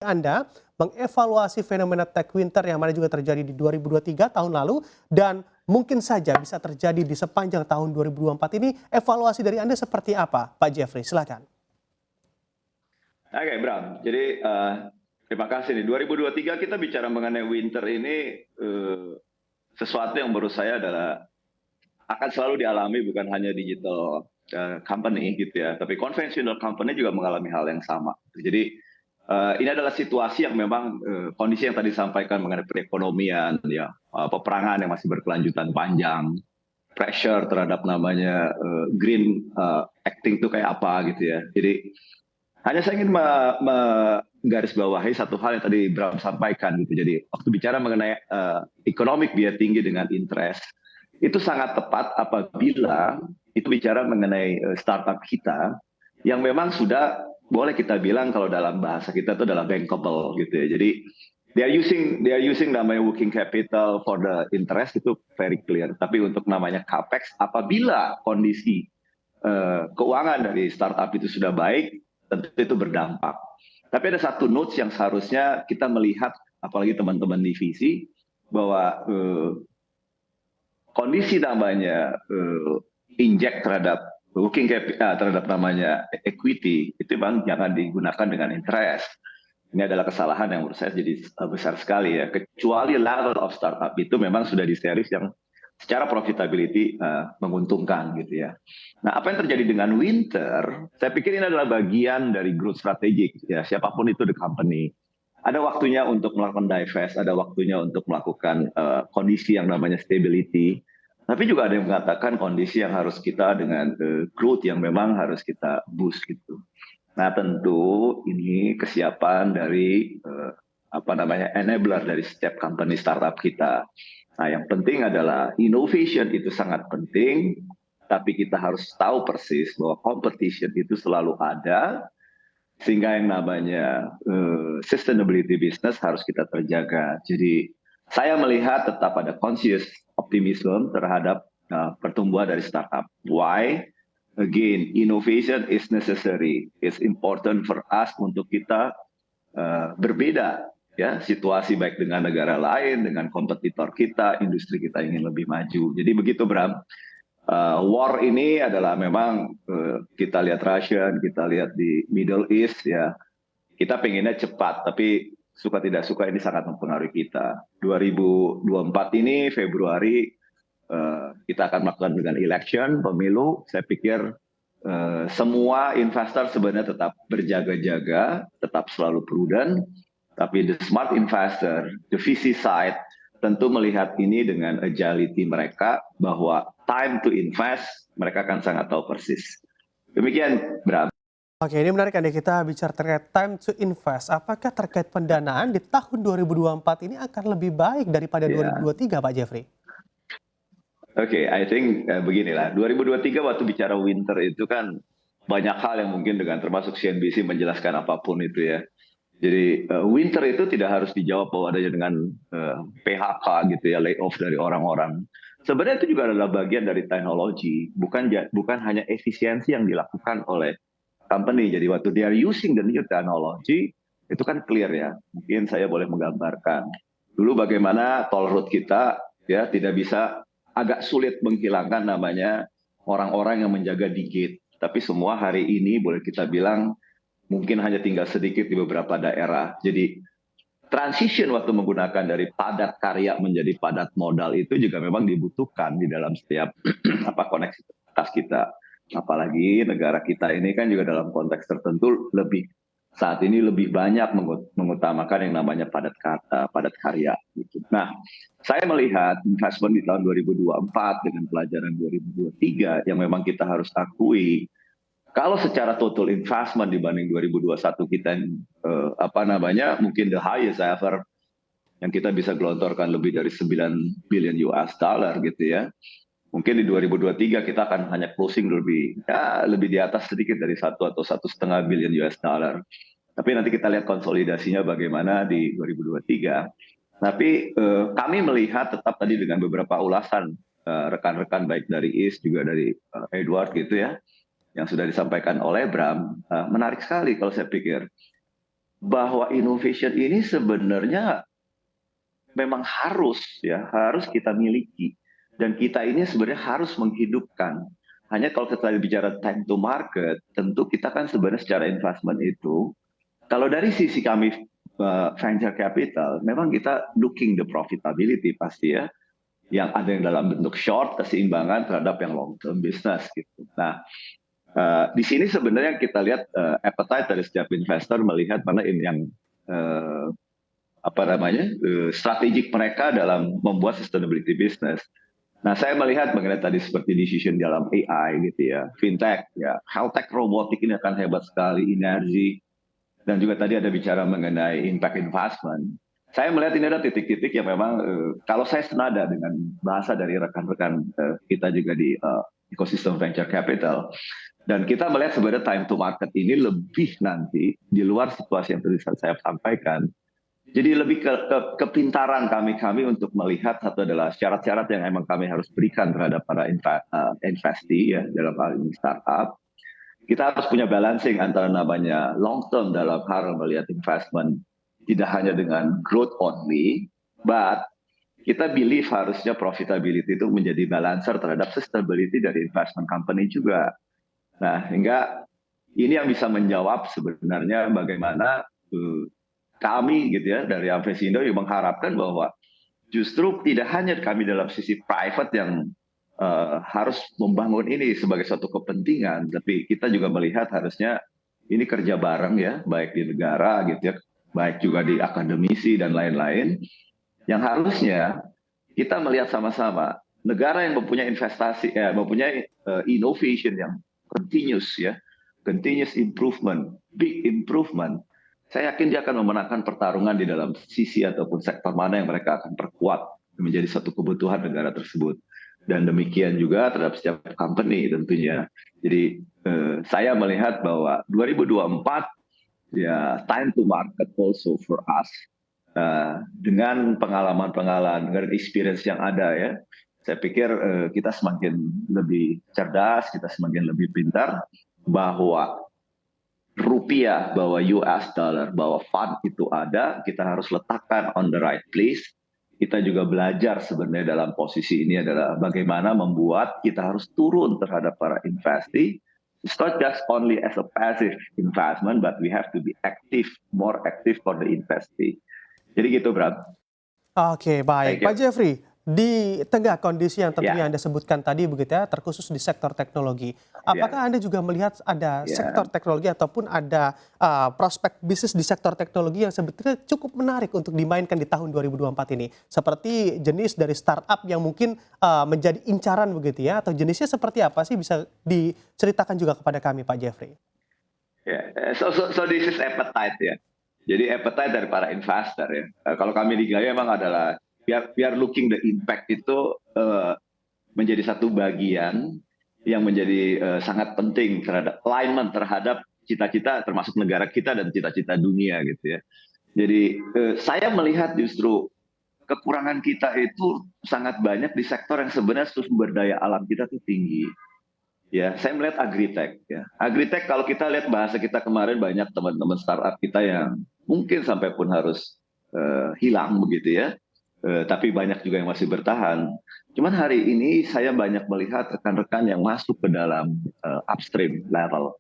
Anda mengevaluasi fenomena tech winter yang mana juga terjadi di 2023 tahun lalu dan mungkin saja bisa terjadi di sepanjang tahun 2024 ini, evaluasi dari Anda seperti apa, Pak Jeffrey? Silakan. Oke, Bram. Jadi terima kasih nih. 2023 kita bicara mengenai winter ini sesuatu yang menurut saya adalah akan selalu dialami bukan hanya digital company gitu ya, tapi conventional company juga mengalami hal yang sama. Jadi ini adalah situasi yang memang kondisi yang tadi disampaikan mengenai perekonomian, ya, peperangan yang masih berkelanjutan panjang, pressure terhadap namanya green acting itu kayak apa gitu ya. Jadi hanya saya ingin menggarisbawahi satu hal yang tadi Bram sampaikan gitu. Jadi waktu bicara mengenai economic biaya tinggi dengan interest, itu sangat tepat apabila itu bicara mengenai startup kita yang memang sudah boleh kita bilang kalau dalam bahasa kita itu adalah bankable gitu ya. Jadi they are using namanya working capital for the interest itu very clear. Tapi untuk namanya capex, apabila kondisi keuangan dari startup itu sudah baik, tentu itu berdampak. Tapi ada satu notes yang seharusnya kita melihat, apalagi teman-teman divisi, bahwa kondisi namanya inject terhadap working capital, terhadap namanya equity, itu memang jangan digunakan dengan interest. Ini adalah kesalahan yang menurut saya jadi besar sekali ya. Kecuali level of startup itu memang sudah di series yang secara profitability menguntungkan gitu ya. Nah, apa yang terjadi dengan winter, saya pikir ini adalah bagian dari growth strategic ya, siapapun itu the company. Ada waktunya untuk melakukan divest, ada waktunya untuk melakukan kondisi yang namanya stability. Tapi juga ada yang mengatakan kondisi yang harus kita dengan growth yang memang harus kita boost gitu. Nah, tentu ini kesiapan dari enabler dari setiap company startup kita. Nah, yang penting adalah innovation itu sangat penting, tapi kita harus tahu persis bahwa competition itu selalu ada, sehingga yang namanya sustainability business harus kita terjaga. Jadi saya melihat tetap ada conscious optimism terhadap pertumbuhan dari startup. Why? Again, innovation is necessary. It's important for us untuk kita berbeda ya situasi baik dengan negara lain, dengan kompetitor kita, industri kita ingin lebih maju. Jadi begitu Bram. War ini adalah memang kita lihat Russia, kita lihat di Middle East ya. Kita pengennya cepat, tapi suka tidak suka ini sangat mempengaruhi kita. 2024 ini Februari kita akan melakukan dengan election, pemilu. Saya pikir semua investor sebenarnya tetap berjaga-jaga, tetap selalu prudent. Tapi the smart investor, the VC side, tentu melihat ini dengan agility mereka bahwa time to invest, mereka akan sangat tahu persis. Demikian, Bram. Oke, ini menarik Anda kita bicara terkait time to invest. Apakah terkait pendanaan di tahun 2024 ini akan lebih baik daripada 2023, Pak Jeffrey? Oke, I think beginilah. 2023 waktu bicara winter itu kan banyak hal yang mungkin dengan termasuk CNBC menjelaskan apapun itu ya. Jadi winter itu tidak harus dijawab bahwa adanya dengan PHK gitu ya, layoff dari orang-orang. Sebenarnya itu juga adalah bagian dari teknologi, bukan hanya efisiensi yang dilakukan oleh company. Jadi waktu they are using the new technology, itu kan clear ya. Mungkin saya boleh menggambarkan. Dulu bagaimana toll road kita ya tidak bisa, agak sulit menghilangkan namanya orang-orang yang menjaga di gate. Tapi semua hari ini boleh kita bilang mungkin hanya tinggal sedikit di beberapa daerah. Jadi transition waktu menggunakan dari padat karya menjadi padat modal itu juga memang dibutuhkan di dalam setiap koneksitas kita. Apalagi negara kita ini kan juga dalam konteks tertentu saat ini lebih banyak mengutamakan yang namanya padat karya. Gitu. Nah, saya melihat investment di tahun 2024 dengan pelajaran 2023 yang memang kita harus akui, kalau secara total investment dibanding 2021 kita mungkin the highest ever yang kita bisa gelontorkan lebih dari 9 billion US dollar gitu ya. Mungkin di 2023 kita akan hanya closing lebih di atas sedikit dari 1 atau 1,5 billion US dollar. Tapi nanti kita lihat konsolidasinya bagaimana di 2023. Tapi kami melihat tetap tadi dengan beberapa ulasan rekan-rekan baik dari IS juga dari Edward gitu ya, yang sudah disampaikan oleh Bram, menarik sekali kalau saya pikir. bahwa innovation ini sebenarnya memang harus kita miliki, dan kita ini sebenarnya harus menghidupkan. Hanya kalau kita bicara time to market, tentu kita kan sebenarnya secara investment itu, kalau dari sisi kami venture capital, memang kita looking the profitability pasti ya, yang ada yang dalam bentuk short, keseimbangan terhadap yang long term business gitu. Nah, di sini sebenarnya kita lihat appetite dari setiap investor melihat mana ini yang uh, strategik mereka dalam membuat sustainability business. Nah, saya melihat mengenai tadi seperti decision dalam AI gitu ya, fintech, ya, health tech, robotik ini akan hebat sekali, energi, dan juga tadi ada bicara mengenai impact investment. Saya melihat ini ada titik-titik yang memang kalau saya senada dengan bahasa dari rekan-rekan kita juga di ekosistem venture capital, dan kita melihat sebenarnya time to market ini lebih nanti di luar situasi yang tadi saya sampaikan. Jadi lebih kepintaran kami untuk melihat satu adalah syarat-syarat yang emang kami harus berikan terhadap para investee ya dalam hal ini startup. Kita harus punya balancing antara namanya long term dalam hal melihat investment tidak hanya dengan growth only, but kita believe harusnya profitability itu menjadi balancer terhadap sustainability dari investment company juga. Nah, hingga ini yang bisa menjawab sebenarnya bagaimana kami gitu ya dari Avesindo yang mengharapkan bahwa justru tidak hanya kami dalam sisi private yang harus membangun ini sebagai suatu kepentingan, tapi kita juga melihat harusnya ini kerja bareng ya, baik di negara gitu ya, baik juga di akademisi dan lain-lain, yang harusnya kita melihat sama-sama negara yang mempunyai investasi, mempunyai innovation yang continuous ya, continuous improvement, big improvement. Saya yakin dia akan memenangkan pertarungan di dalam sisi ataupun sektor mana yang mereka akan perkuat menjadi satu kebutuhan negara tersebut. Dan demikian juga terhadap setiap company tentunya. Jadi saya melihat bahwa 2024 ya time to market also for us. Dengan pengalaman-pengalaman, dengan experience yang ada ya, saya pikir kita semakin lebih cerdas, kita semakin lebih pintar bahwa rupiah, bahwa US dollar, bahwa fund itu ada, kita harus letakkan on the right place. Kita juga belajar sebenarnya dalam posisi ini adalah bagaimana membuat kita harus turun terhadap para investasi. It's not just only as a passive investment, but we have to be active, more active for the investee. Jadi gitu, Bram. Oke, baik. Thank you. Pak Jeffrey, di tengah kondisi yang tentunya Ya, Anda sebutkan tadi begitu ya, terkhusus di sektor teknologi, apakah ya, Anda juga melihat ada sektor ya. teknologi ataupun ada prospek bisnis di sektor teknologi yang sebetulnya cukup menarik untuk dimainkan di tahun 2024 ini? Seperti jenis dari startup yang mungkin menjadi incaran begitu ya, atau jenisnya seperti apa sih, bisa diceritakan juga kepada kami, Pak Jeffrey? Yeah. So this is appetite ya. Jadi appetite dari para investor ya. Kalau kami di Gaia memang adalah biar looking the impact itu menjadi satu bagian yang menjadi sangat penting terhadap alignment terhadap cita-cita termasuk negara kita dan cita-cita dunia gitu ya. Jadi saya melihat justru kekurangan kita itu sangat banyak di sektor yang sebenarnya sumber daya alam kita tuh tinggi. Ya, saya melihat agritech ya. Agritech kalau kita lihat bahasa kita kemarin banyak teman-teman startup kita yang mungkin sampai pun harus hilang begitu ya. Tapi banyak juga yang masih bertahan. Cuman hari ini saya banyak melihat rekan-rekan yang masuk ke dalam upstream level.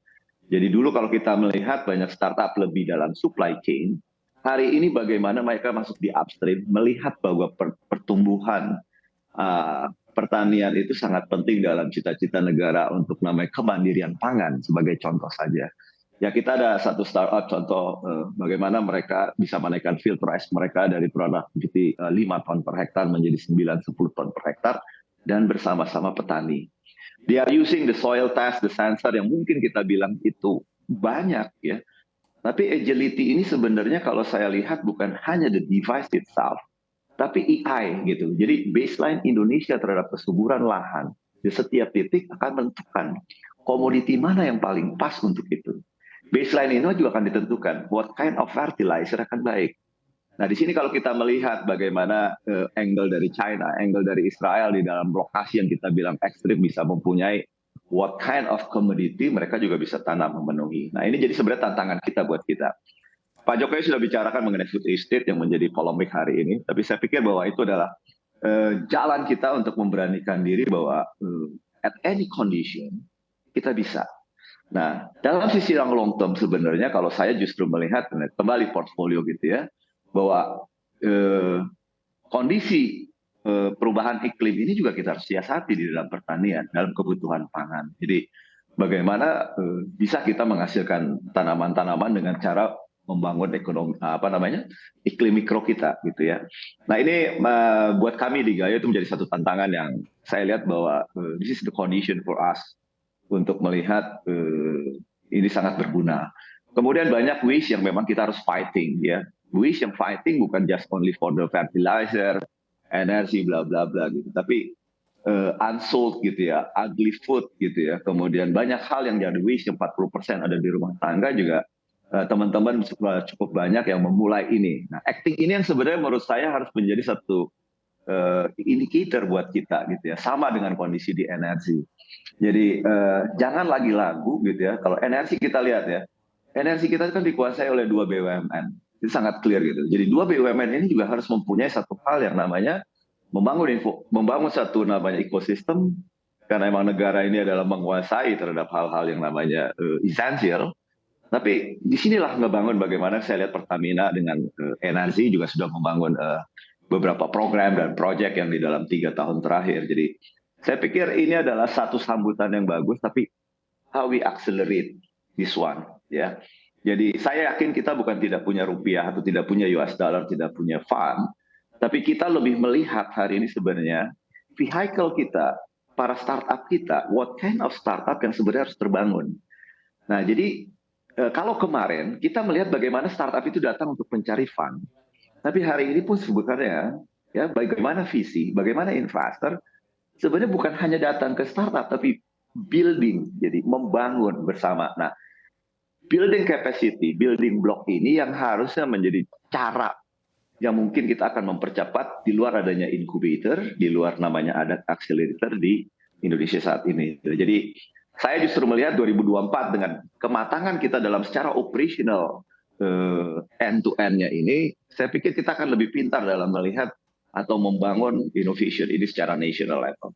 Jadi dulu kalau kita melihat banyak startup lebih dalam supply chain, hari ini bagaimana mereka masuk di upstream, melihat bahwa pertumbuhan pertanian itu sangat penting dalam cita-cita negara untuk namanya kemandirian pangan sebagai contoh saja. Ya kita ada satu startup contoh bagaimana mereka bisa menaikkan field price mereka dari productivity 5 ton per hektar menjadi 9-10 ton per hektar dan bersama-sama petani. They are using the soil test, the sensor yang mungkin kita bilang itu banyak ya. Tapi agility ini sebenarnya kalau saya lihat bukan hanya the device itself, tapi AI gitu. Jadi baseline Indonesia terhadap kesuburan lahan di setiap titik akan menentukan komoditi mana yang paling pas untuk itu. Baseline ini juga akan ditentukan what kind of fertilizer akan baik. Nah di sini kalau kita melihat bagaimana angle dari China, angle dari Israel di dalam lokasi yang kita bilang ekstrim bisa mempunyai what kind of commodity mereka juga bisa tanam memenuhi. Nah ini jadi sebenarnya tantangan kita buat kita. Pak Jokowi sudah bicarakan mengenai food estate yang menjadi polemik hari ini, tapi saya pikir bahwa itu adalah jalan kita untuk memberanikan diri bahwa at any condition kita bisa. Nah, dalam sisi yang long term sebenarnya kalau saya justru melihat kembali portfolio gitu ya, bahwa kondisi perubahan iklim ini juga kita harus siasati di dalam pertanian, dalam kebutuhan pangan. Jadi bagaimana bisa kita menghasilkan tanaman-tanaman dengan cara membangun ekonomi iklim mikro kita gitu ya. Nah ini buat kami di Gayo itu menjadi satu tantangan yang saya lihat bahwa this is the condition for us untuk melihat ini sangat berguna. Kemudian banyak wish yang memang kita harus fighting ya. Wish yang fighting bukan just only for the fertilizer, energi bla bla bla gitu, tapi unsold gitu ya, ugly food gitu ya. Kemudian banyak hal yang jadi wish yang 40% ada di rumah tangga juga teman-teman cukup banyak yang memulai ini. Nah, acting ini yang sebenarnya menurut saya harus menjadi satu indicator buat kita gitu ya, sama dengan kondisi di energi. Jadi jangan lagi lagu gitu ya. Kalau energi kita lihat ya, energi kita kan dikuasai oleh 2 BUMN. Itu sangat clear gitu. Jadi 2 BUMN ini juga harus mempunyai satu hal yang namanya membangun satu namanya ekosistem, karena emang negara ini adalah menguasai terhadap hal-hal yang namanya esensial. Tapi disinilah ngebangun bagaimana saya lihat Pertamina dengan energi juga sudah membangun beberapa program dan proyek yang di dalam 3 tahun terakhir. Jadi saya pikir ini adalah satu sambutan yang bagus, tapi how we accelerate this one, ya. Jadi saya yakin kita bukan tidak punya rupiah atau tidak punya US dollar, tidak punya fund, tapi kita lebih melihat hari ini sebenarnya vehicle kita, para startup kita, what kind of startup yang sebenarnya harus terbangun. Nah, jadi kalau kemarin kita melihat bagaimana startup itu datang untuk mencari fund, tapi hari ini pun sebenarnya ya bagaimana visi, bagaimana investor sebenarnya bukan hanya datang ke startup, tapi building, jadi membangun bersama. Nah, building capacity, building block ini yang harusnya menjadi cara yang mungkin kita akan mempercepat di luar adanya incubator, di luar namanya ada accelerator di Indonesia saat ini. Jadi saya justru melihat 2024 dengan kematangan kita dalam secara operational end-to-end-nya ini, saya pikir kita akan lebih pintar dalam melihat atau membangun innovation ini secara national level.